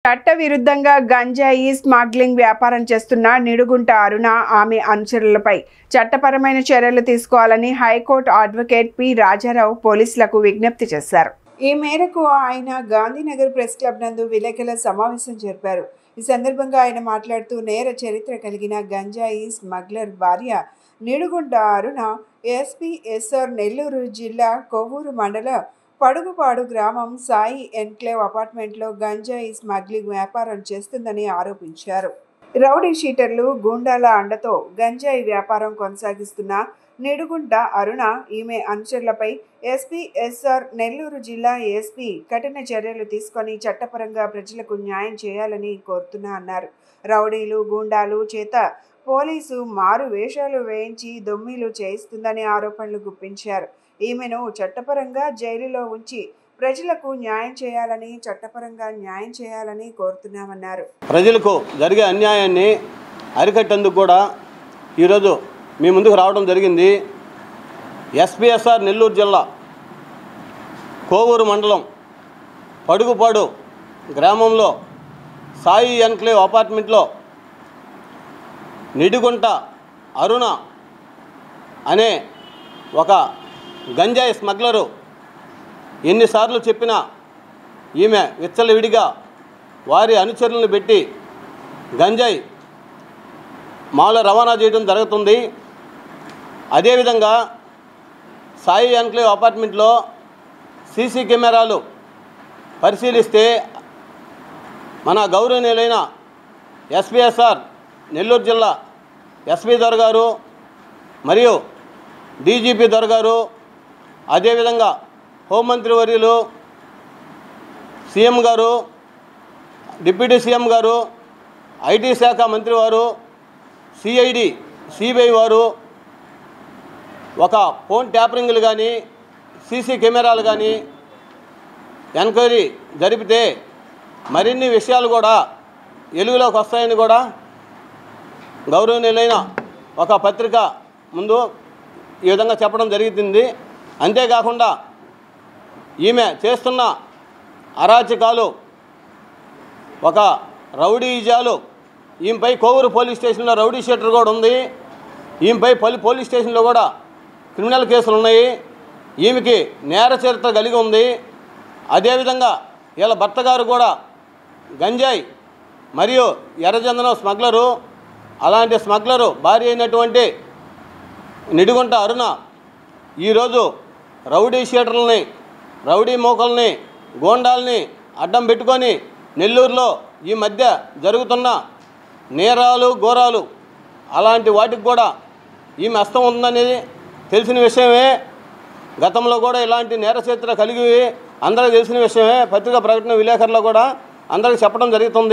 చట్టవిరుద్ధంగా గంజాయి స్మగ్లింగ్ వ్యాపారం చేస్తున్న నిడుగుంట అరుణ ఆమె అనుచరులపై చట్టపరమైన చర్యలు తీసుకోవాలని హైకోర్టు అడ్వకేట్ పి రాజారావు పోలీసులకు విజ్ఞప్తి చేశారు. ఈ మేరకు ఆయన గాంధీనగర్ ప్రెస్ క్లబ్ నందు విలేకరుల సమావేశం జరిపారు. ఈ సందర్భంగా ఆయన మాట్లాడుతూ నేర చరిత్ర కలిగిన గంజాయి స్మగ్లర్ భార్య నిడుగుంట అరుణ ఎస్పీ ఎస్ఆర్ నెల్లూరు జిల్లా కొవ్వూరు మండల పడుగుపాడు గ్రామం సాయి ఎన్క్లేవ్ అపార్ట్మెంట్లో గంజాయి స్మగ్లింగ్ వ్యాపారం చేస్తుందని ఆరోపించారు. రౌడీ షీటర్లు గూండాల అండతో గంజాయి వ్యాపారం కొనసాగిస్తున్న నిడుగుంట అరుణ ఈమె అనుచరులపై ఎస్పీ ఎస్ఆర్ నెల్లూరు జిల్లా ఎస్పీ కఠిన చర్యలు తీసుకొని చట్టపరంగా ప్రజలకు న్యాయం చేయాలని కోరుతున్నా అన్నారు. రౌడీలు గూండాలు చేత పోలీసు మారు వేషాలు వేయించి దొమ్మిలు చేయిస్తుందని ఆరోపణలు గుప్పించారు. ఈమెను చట్టపరంగా జైలులో ఉంచి ప్రజలకు న్యాయం చేయాలని చట్టపరంగా న్యాయం చేయాలని కోరుతున్నామన్నారు. ప్రజలకు జరిగే అన్యాయాన్ని అరికట్టేందుకు కూడా ఈరోజు మీ ముందుకు రావడం జరిగింది. ఎస్పీఎస్ఆర్ నెల్లూరు జిల్లా కోవూరు మండలం పడుగుపాడు గ్రామంలో సాయి ఎన్క్లేవ్ అపార్ట్మెంట్లో నిడుగుంట అరుణ అనే ఒక గంజాయి స్మగ్లరు ఎన్నిసార్లు చెప్పినా ఈమె విచ్చలవిడిగా వారి అనుచరులను పెట్టి గంజాయి మాలో రవాణా చేయడం జరుగుతుంది. అదేవిధంగా సాయి ఎన్క్లేవ్ అపార్ట్మెంట్లో సీసీ కెమెరాలు పరిశీలిస్తే మన గౌరవనీయులైన ఎస్పీఎస్ఆర్ నెల్లూరు జిల్లా ఎస్పీ దొర గారు మరియు డీజీపీ దొర గారు, అదేవిధంగా హోంమంత్రి వర్యులు సీఎం గారు, డిప్యూటీ సీఎం గారు, ఐటీ శాఖ మంత్రి వారు, సిఐడి సిబిఐ వారు ఒక ఫోన్ ట్యాపరింగ్లు కానీ సీసీ కెమెరాలు కానీ ఎంక్వైరీ జరిపితే మరిన్ని విషయాలు కూడా వెలుగులోకి వస్తాయని కూడా గౌరవనీయులైన ఒక పత్రిక ముందు ఈ విధంగా చెప్పడం జరుగుతుంది. అంతేకాకుండా ఈమె చేస్తున్న అరాచకాలు, ఒక రౌడీజాలు, ఈమెపై కోవూరు పోలీస్ స్టేషన్లో రౌడీ షీటర్ కూడా ఉంది. ఈమెపై పోలీస్ స్టేషన్లో కూడా క్రిమినల్ కేసులు ఉన్నాయి. ఈమెకి నేర చరిత్ర కలిగి ఉంది. అదేవిధంగా వీళ్ళ భర్త గారు కూడా గంజాయి మరియు ఎర్రచందనం స్మగ్లరు. అలాంటి స్మగ్లరు భార్య అయినటువంటి నిడుగుంట అరుణ ఈరోజు రౌడీ షీటర్లని, రౌడీ మోకల్ని, గోండాల్ని అడ్డం పెట్టుకొని నెల్లూరులో ఈ మధ్య జరుగుతున్న నేరాలు ఘోరాలు అలాంటి వాటికి కూడా ఈమె హస్తం ఉందనేది తెలిసిన విషయమే. గతంలో కూడా ఇలాంటి నేర చరిత్ర కలిగి అందరికీ తెలిసిన విషయమే. పత్రికా ప్రకటన విలేకరులో కూడా అందరికీ చెప్పడం జరుగుతుంది.